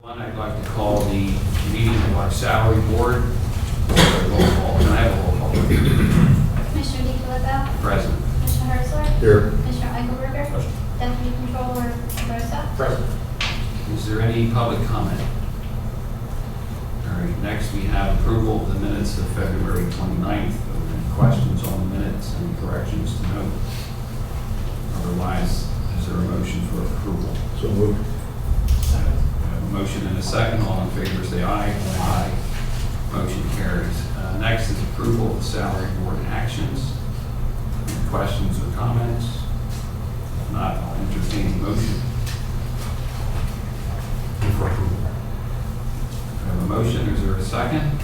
I'd like to call the meeting of our salary board. Roll call. Can I have a roll call? Commissioner DiFilippo. Present. Commissioner Herzler. Here. Commissioner Eichelberger. Present. Deputy Controller Rosa. Present. Is there any public comment? All right, next we have approval of the minutes of February 29th. Are there any questions on the minutes, any corrections to note? Otherwise, is there a motion for approval? So moved. Second. We have a motion and a second. All in favor say aye. Aye. Motion carries. Next is approval of the salary board actions. Any questions or comments? If not, I'll entertain the motion. For approval. We have a motion. Is there a second?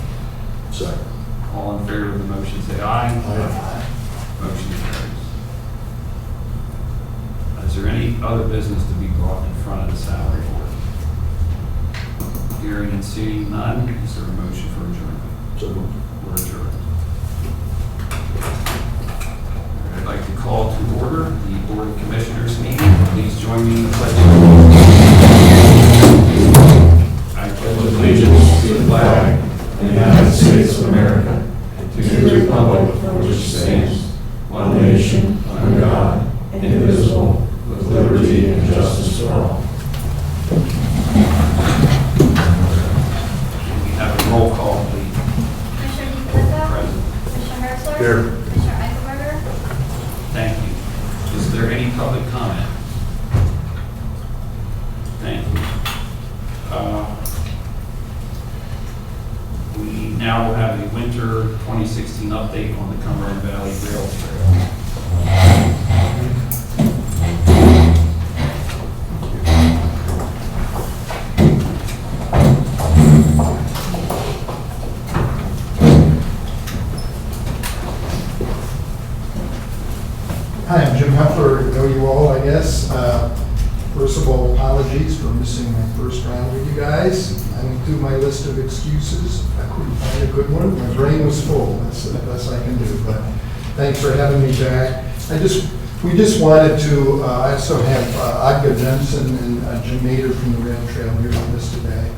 Second. All in favor of the motion say aye. Aye. Motion carries. Is there any other business to be brought in front of the salary board? Hearing and seeing none, is there a motion for adjournment? So moved. We're adjourned. I'd like to call to order the Board of Commissioners meeting. Please join me in the pledge. I pledge allegiance to the flag of the United States of America and to the republic for which it stands, one nation, under God, indivisible, with liberty and justice for all. We have a roll call, please. Commissioner DiFilippo. Present. Commissioner Herzler. Here. Commissioner Eichelberger. Thank you. Is there any public comment? Thank you. We now have a winter 2016 update on the Cumberland Valley Rail Trail. Hi, I'm Jim Heffler. I know you all, I guess. First of all, apologies for missing my first round with you guys. I went through my list of excuses. I couldn't find a good one. My brain was full. That's the best I can do. But thanks for having me back. We just wanted to, I also have Agda Jensen and Jim Mader from the Rail Trail here with us today.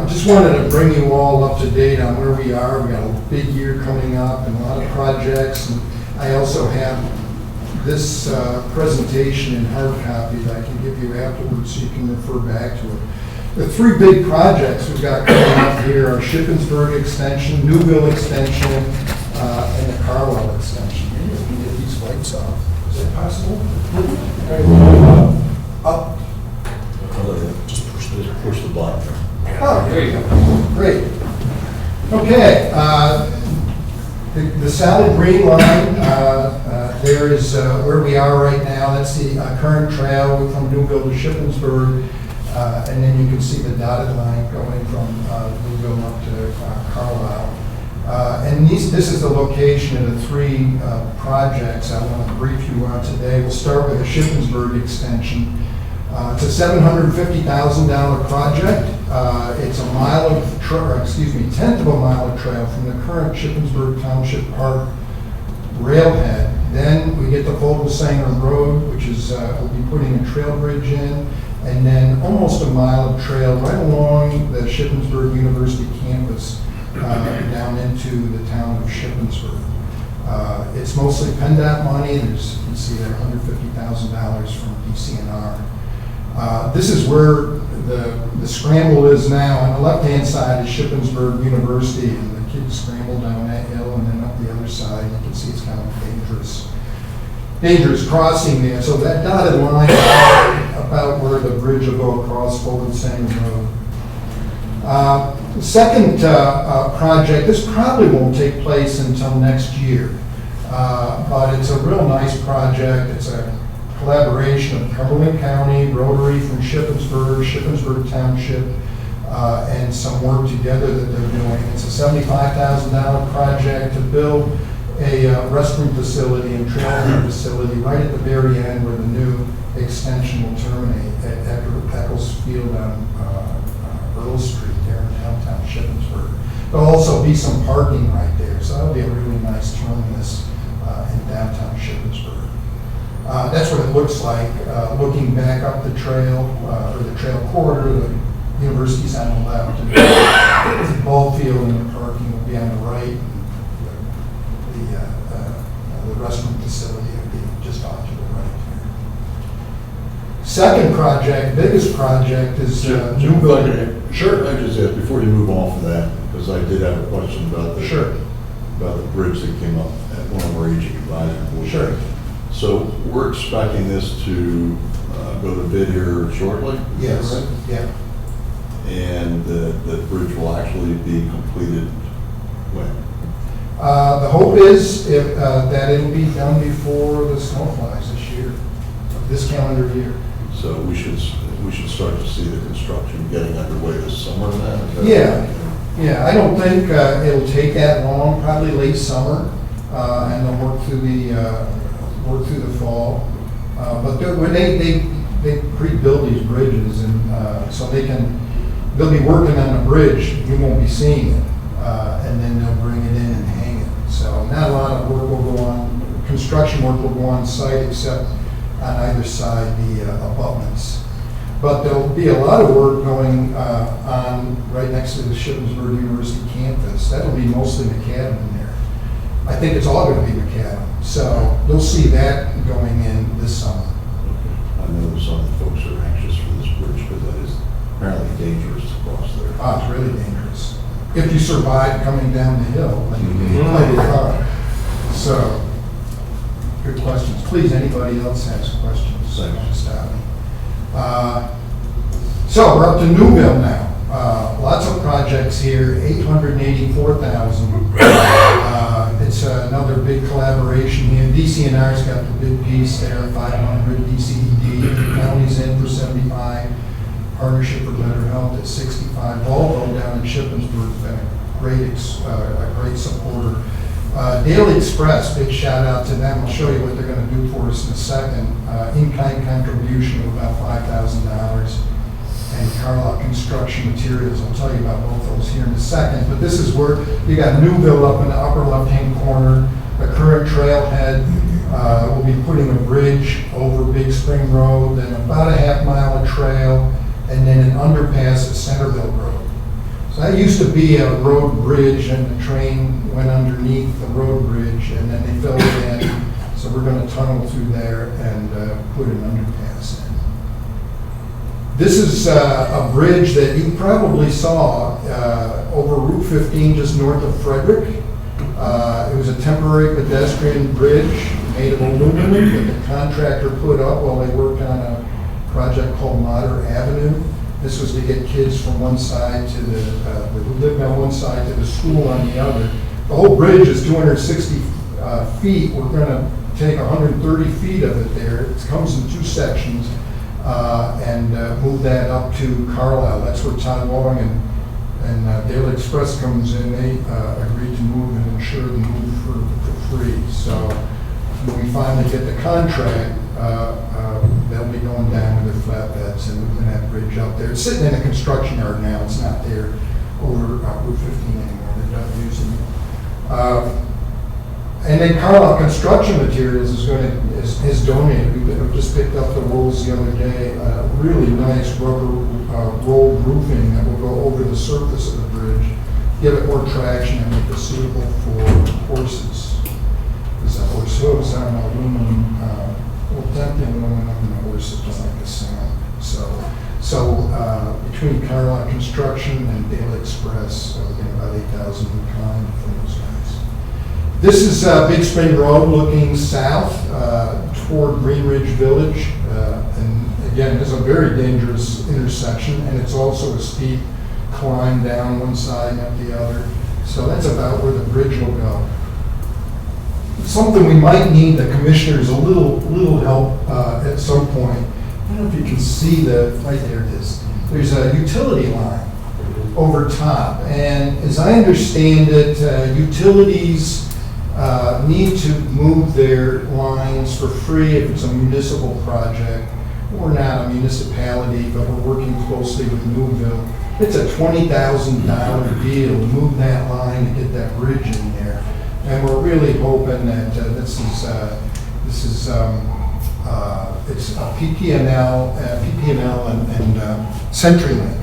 Just wanted to bring you all up to date on where we are. We got a big year coming up and a lot of projects. And I also have this presentation in hard copy that I can give you afterwards so you can refer back to it. The three big projects we've got coming up here are Shippensburg Extension, Newville Extension, and the Carlisle Extension. Maybe we can get these lights off. Is that possible? Up. Just push the button. Oh, There you go. great. Okay. The solid green line, there is where we are right now. That's the current trail from Newville to Shippensburg. And then you can see the dotted line going from Newville up to Carlisle. And this is the location of the three projects I want to brief you on today. We'll start with the Shippensburg extension. It's a $750,000 project. It's a tenth of a mile of trail from the current Shippensburg Township Park railhead. Then we get to Vogelsang Road, which is, we'll be putting a trail bridge in, and then almost a mile of trail right along the Shippensburg University campus down into the town of Shippensburg. It's mostly PennDOT money. There's, you can see there, $150,000 from DCNR. This is where the scramble is now. On the left-hand side is Shippensburg University, and the kids scramble down that hill and then up the other side. You can see it's kind of a dangerous crossing there. So that dotted line is about where the bridge will go across Vogelsang Road. The second project, this probably won't take place until next year, but it's a real nice project. It's a collaboration of Cumberland County, Rotary from Shippensburg Township, and some work together that they're doing. It's a $75,000 project to build a restroom facility and trailhead facility right at the very end where the new extension will terminate at Eccles Field on Earl Street there in downtown Shippensburg. There'll also be some parking right there, so that'll be a really nice terminus in downtown Shippensburg. That's what it looks like looking back up the trail, or the trail corridor, the University Second project, biggest project is Jim, if I could- Sure. I just ask, before you move on from that, because I did have a question about the. Sure. About the bridge that came up at one of our aging advisory boards. Sure. So we're expecting this to go to bid here shortly? is that Yes, right? yeah. And the bridge will actually be completed when? The hope is that it'll be done before the snow flies this year, this calendar year. So we should start to see the construction getting underway this summer then? Is that- Yeah. Yeah, I don't think it'll take that long, probably late summer, and they'll work through the fall. But they pre-build these bridges, and so they'll be working on the bridge, we won't be seeing it, and then they'll bring it in and hang it. So not a lot of work will go on, construction work will go on site except on either side the abutments. But there'll be a lot of work going on right next to the Shippensburg University campus. That'll be mostly macadam in there. I think it's all going to be macadam. So you'll see that going in this summer. I know some of the folks are anxious for this bridge because that is apparently dangerous to cross there. It's really dangerous. If you survive coming down the hill, then you Mhm. play the car. So, good questions. Please, anybody else has questions? Thanks. Don't stop me. So we're up to Newville now. Lots of projects here, 884,000. It's another big collaboration here. DCNR's got the big piece there, 500, DCED, the county's in for 75, Partnership for Better Health at 65. Volvo down in Shippensburg's been a great supporter. Daily Express, big shout out to them. I'll show you what they're going to do for us in a second. In-kind contribution of about $5,000. And Carlisle Construction Materials, I'll tell you about both those here in a second. But this is where you got Newville up in the upper left-hand corner, the current trailhead. We'll be putting a bridge over Big Spring Road, then about a half mile of trail, and then an underpass at Centerville Road. So that used to be a road bridge, and the train went underneath the road bridge, and then they filled it in. So we're going to tunnel through there and put an underpass in. This is a bridge that you probably saw over Route 15 just north of Frederick. It was a temporary pedestrian bridge made of aluminum that the contractor put up while they worked on a project called Mater Avenue. This was to get kids from one side to who lived on one side to the school on the other. The whole bridge is 260 feet. We're going to take 130 feet of it there. It comes in two sections. And move that up to Carlisle. That's where Todd Long and Daily Express comes in. They agreed to move and insure the move for free. So when we finally get the contract, they'll be going down with their flatbeds and moving that bridge up there. It's sitting in a construction yard now. It's not there over Route 15 anymore. They're not using it. And then Carlisle Construction Materials is donated. We just picked up the rolls the other day. Really nice rubber rolled roofing that will go over the surface of the bridge, give it more traction and make it suitable for horses. Because the horse hooves are an aluminum, tempting aluminum, and the horses don't like the sound. So between Carlisle Construction and Daily Express, we're getting about 8,000 in kind from those guys. This is Big Spring Road looking south toward Green Ridge Village. And again, it's a very dangerous intersection, and it's also a steep climb down one side and up the other. So that's about where the bridge will go. Something we might need the commissioners a little help at some point. I don't know if you can see right there it is. There's a utility line over top. And as I understand it, utilities need to move their lines for free if it's a municipal project. We're not a municipality, but we're working closely with Newville. It's a $20,000 deal to move that line and get that bridge in there. And we're really hoping that it's a PPNL and CenturyLink.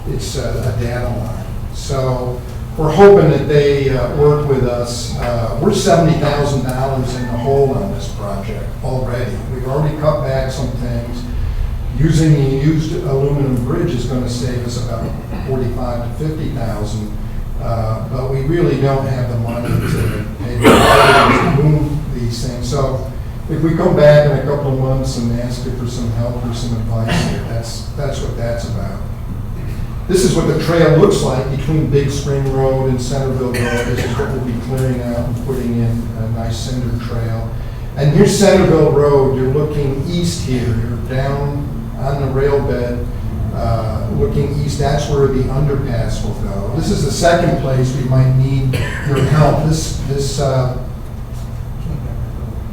It's a data line. So we're hoping that they work with us. We're $70,000 in the hole on this project already. We've already cut back some things. Using the used aluminum bridge is going to save us about 45 to 50,000, but we really don't have the money to pay the employees to move these things. So if we come back in a couple of months and ask you for some help or some advice, that's what that's about. This is what the trail looks like between Big Spring Road and Centerville Road. This is what we'll be clearing out and putting in a nice cinder trail. And here's Centerville Road. You're looking east here. You're down on the rail bed, looking east. That's where the underpass will go. This is the second place we might need your help.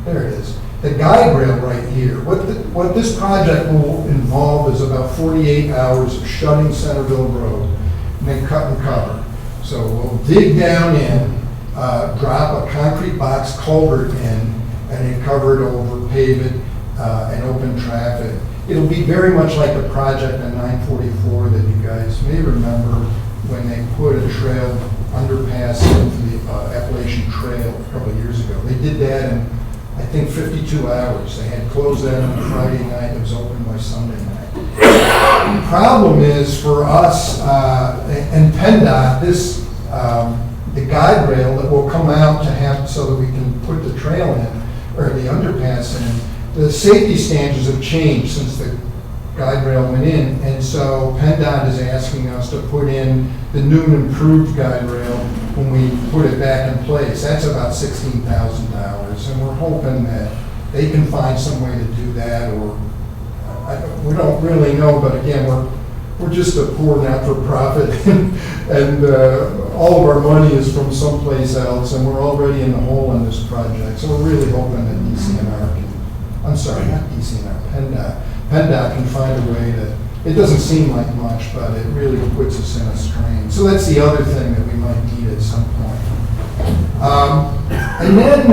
There it is. The guide rail right here. What this project will involve is about 48 hours of shutting Centerville Road and then cut and cover. So we'll dig down in, drop a concrete box culvert in, and then cover it over, pave it, and open traffic. It'll be very much like the project on 944 that you guys may remember when they put a trail underpass into the Appalachian Trail a couple of years ago. They did that in, I think, 52 hours. They had closed that on Friday night. It was open by Sunday night. The problem is for us and PennDOT, the guide rail that will come out to have so that we can put the trail in, or the underpass in, the safety standards have changed since the guide rail went in, and so PennDOT is asking us to put in the new and improved guide rail when we put it back in place. That's about $16,000, and we're hoping that they can find some way to do that, or we don't really know, but again, we're just a poor not-for-profit, and all of our money is from someplace else, and we're already in the hole on this project, so we're really hoping that DCNR can, I'm sorry, not DCNR, PennDOT can find a way that, it doesn't seem like much, but it really puts us in a strain. So that's the other thing that we might need at some point. And then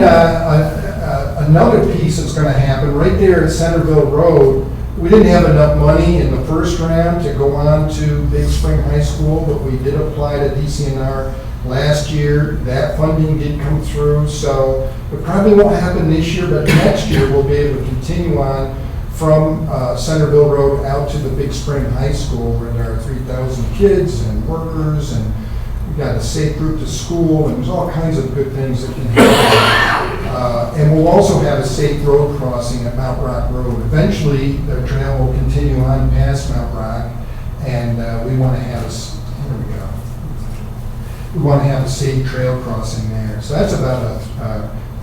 another piece that's going to happen, right there at Centerville Road, we didn't have enough money in the first round to go on to Big Spring High School, but we did apply to DCNR last year. That funding did come through, so it probably won't happen this year, but next year we'll be able to continue on from Centerville Road out to the Big Spring High School, where there are 3,000 kids and workers, and we've got a safe route to school, and there's all kinds of good things that can happen. And we'll also have a safe road crossing at Mount Rock Road. Eventually, the trail will continue on past Mount Rock, and we want to have we want to have a safe trail crossing there. So that's about a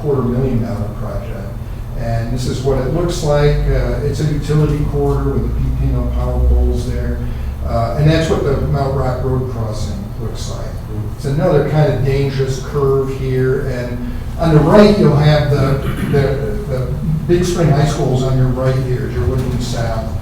$250,000 project. And this is what it looks like. It's a utility corridor with the power poles there. And that's what the Mount Rock Road crossing looks like. It's another kind of dangerous curve here. And on the right, you'll have the Big Spring High School is on your right here as you're looking south.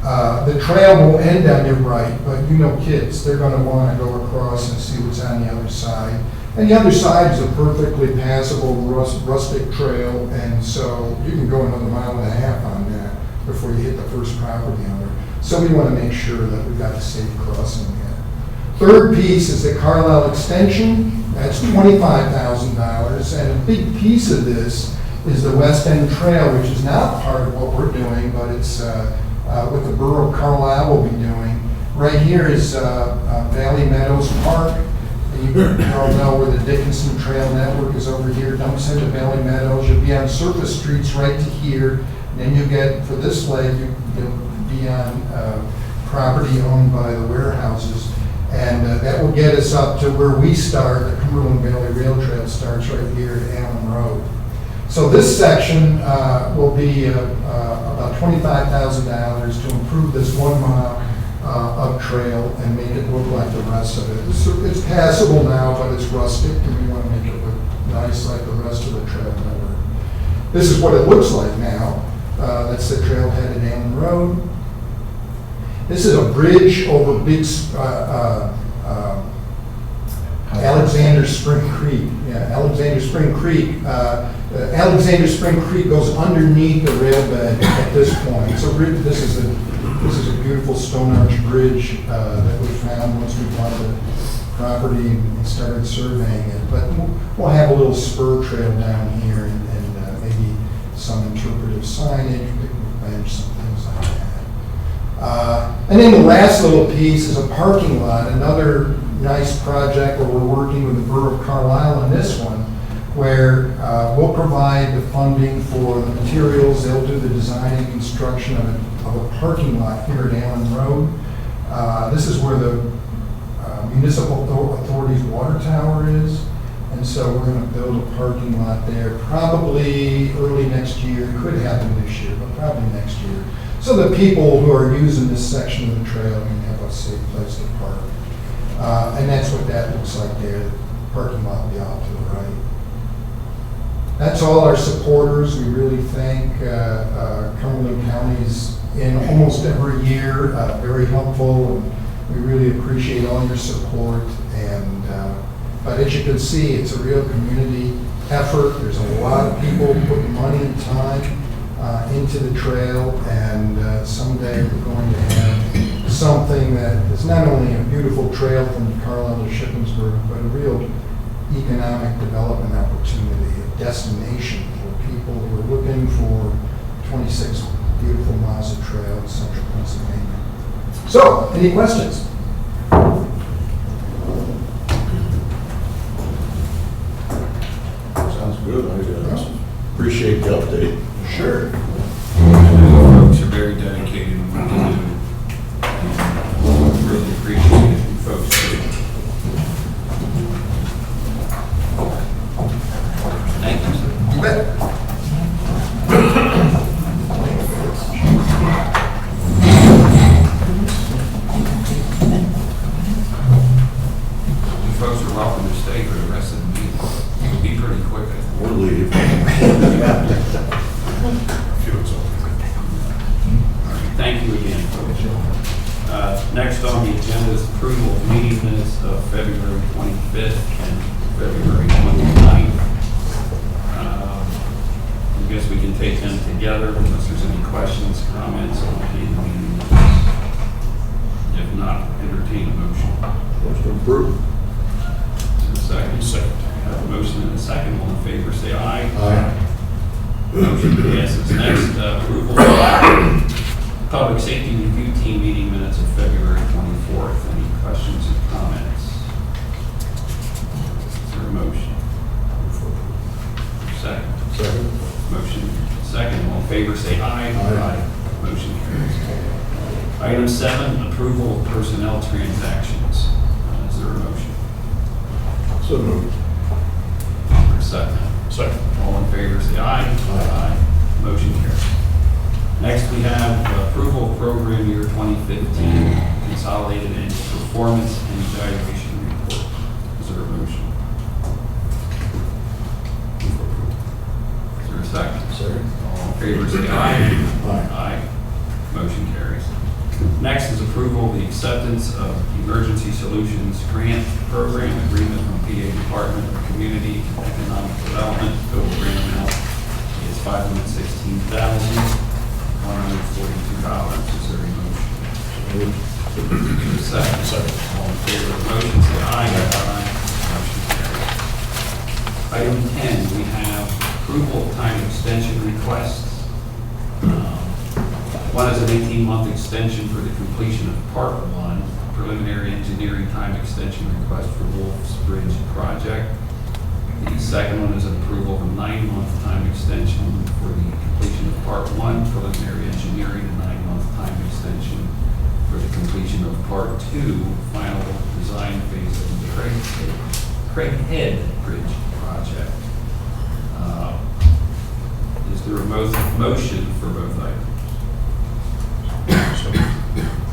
The trail will end on your right, but you know kids, they're going to want to go across and see what's on the other side. And the other side is a perfectly passable rustic trail, and so you can go another 1.5 miles on that before you hit the first property owner. So we want to make sure that we've got a safe crossing there. Third piece is the Carlisle extension. That's $25,000, and a big piece of this is the West End Trail, which is not part of what we're doing, but it's what the Borough of Carlisle will be doing. Right here is Valley Meadows Park. You all know where the Dickinson Trail Network is over here, dumps into Valley Meadows. You'll be on surface streets right to here. And then you get, for this leg, you'll be on property owned by the warehouses. And that will get us up to where we start. The Cumberland Valley Rail Trail starts right here at Allen Road. So this section will be about $25,000 to improve this 1 mile of trail and make it look like the rest of it. It's passable now, but it's rustic, and we want to make it look nice like the rest of the trail network. This is what it looks like now. That's the trailhead at Allen Road. This is a bridge over Alexander Spring Creek. Yeah, Alexander Spring Creek. Alexander Spring Creek goes underneath the rail bed at this point. So this is a beautiful stone arch bridge that we found once we bought the property and started surveying it. But we'll have a little spur trail down here and maybe some interpretive signage, picnic bench, some things like that. And then the last little piece is a parking lot, another nice project where we're working with the Borough of Carlisle on this one, where we'll provide the funding for the materials, they'll do the design and construction of a parking lot here at Allen Road. This is where the municipal authority's water tower is, and so we're going to build a parking lot there, probably early next year. It could happen this year, but probably next year. So the people who are using this section of the trail can have a safe place to park. And that's what that looks like there. The parking lot will be out to the right. That's all our supporters. We really thank Cumberland County's in almost every year, very helpful, and we really appreciate all your support. And but as you can see, it's a real community effort. There's a lot of people putting money and time into the trail, and someday we're going to have something that is not only a beautiful trail from Carlisle to Shippensburg, but a real economic development opportunity, a destination for people who are looking for 26 beautiful miles of trail in central Pennsylvania. So, any questions? Sounds good. I appreciate the update. Sure. Folks are very dedicated in what they do. And really appreciate it, folks. Thank you, sir. You bet. You folks are welcome to stay for the rest of the meeting. It'll be pretty quick, I think. Or leave. Thank you again, folks. Next on the agenda is approval of meeting minutes of February 25th and February 29th. I guess we can take them together unless there's any questions, comments on any of the meeting minutes. If not, entertain a motion. Motion approved. Is there a second? Second. Have a motion and a second. All in favor, say aye. Aye. Motion passes. Next, approval of Public Safety Review Team meeting minutes of February 24th. Any questions or comments? Is there a motion? Second. Second. Motion second. All in favor, say aye. Aye. Motion carries. Item 7, approval of personnel transactions. Is there a motion? So moved. Is there a second? Second. All in favor, say aye. Aye. Motion carries. Next, we have approval of program year 2015 consolidated annual performance and evaluation report. Is there a motion? Is there a second? Second. All in favor, say aye. Aye. Aye. Motion carries. Next is approval of the acceptance of Emergency Solutions Grant Program Agreement from PA Department of Community and Economic Development. Total grant amount is $516,142. Is there a motion? Moved. Is there a second? Second. All in favor of the motion, say aye. Aye. Motion carries. Item 10, we have approval of time extension requests. One is an 18-month extension for the completion of Part 1, preliminary engineering time extension request for Wolf's Bridge project. The second one is an approval of a 9-month time extension for the completion of Part 1, preliminary engineering, and 9-month time extension for the completion of Part 2, final design phase of the Craighead Bridge project. Is there a motion for both items? Is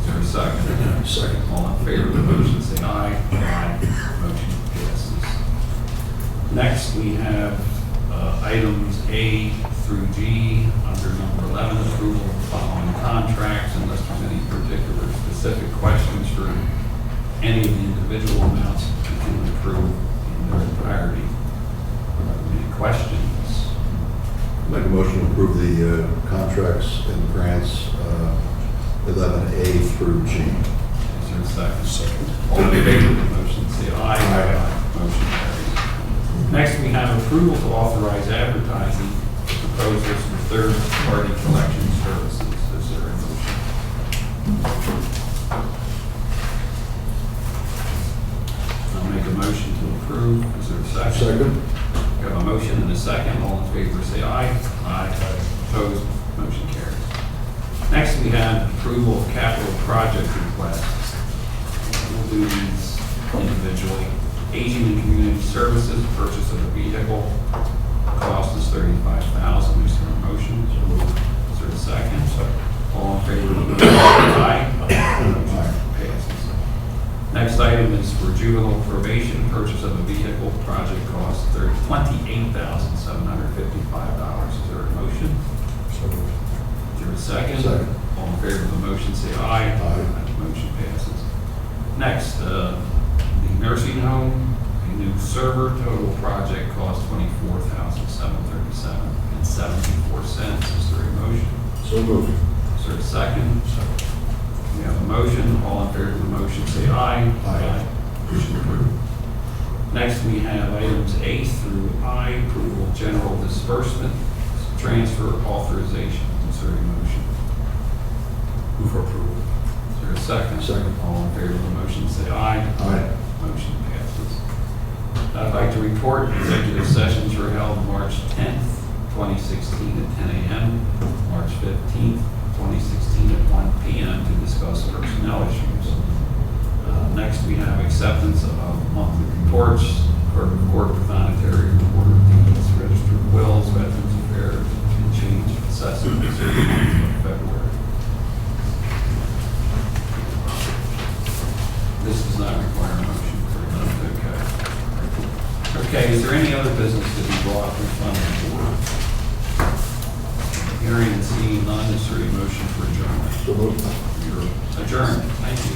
there a second? Second. All in favor of the motion, say aye. Aye. Motion passes. Next, we have items A through G under number 11, approval of the following contracts, unless there's any particular specific questions for any of the individual amounts, we can approve in their entirety. Any questions? Make a motion to approve the contracts and grants 11A through G. Is there a second? Second. All in favor of the motion, say aye. Aye. Motion carries. Next, we have approval to authorize advertising proposals for third-party collection services. Is there a motion? make a motion to approve. Is there a second? Second. We have a motion and a second. All in favor, say aye. Aye. Opposed? Motion carries. Next, we have approval of capital project requests. We'll do these individually. Aging and Community Services, purchase of a vehicle. Cost is $35,000. Is there a motion? Is there a second? All in favor of the motion, say aye. Motion passes. Next item is for juvenile probation, purchase of a vehicle, project cost $28,755. Is there a motion? Is there a second? Second. All in favor of the motion, say aye. Aye. Motion passes. Next, the nursing home, a new server, total project cost $24,737.74. Is there a motion? So moved. Is there a second? We have a motion. All in favor of the motion, say aye. Aye. Motion approved. Next, we have items A through I, approval of general disbursement, transfer authorization. Is there a motion? Move for approval. Is there a second? Second. All in favor of the motion, say aye. Aye. Motion passes. I'd like to report executive sessions were held March 10th, 2016 at 10 a.m., March 15th, 2016 at 1 p.m. to discuss personnel issues. Next, we have acceptance of monthly reports, clerk of court, pathonetary, report of deeds, registered wills, veterans affairs, and change of assessment for the month of February. This does not require a motion. Okay. Okay, is there any other business to be brought in front of the board? Hearing and seeing none, is there a motion for adjournment? So moved. You're adjourned. Thank you.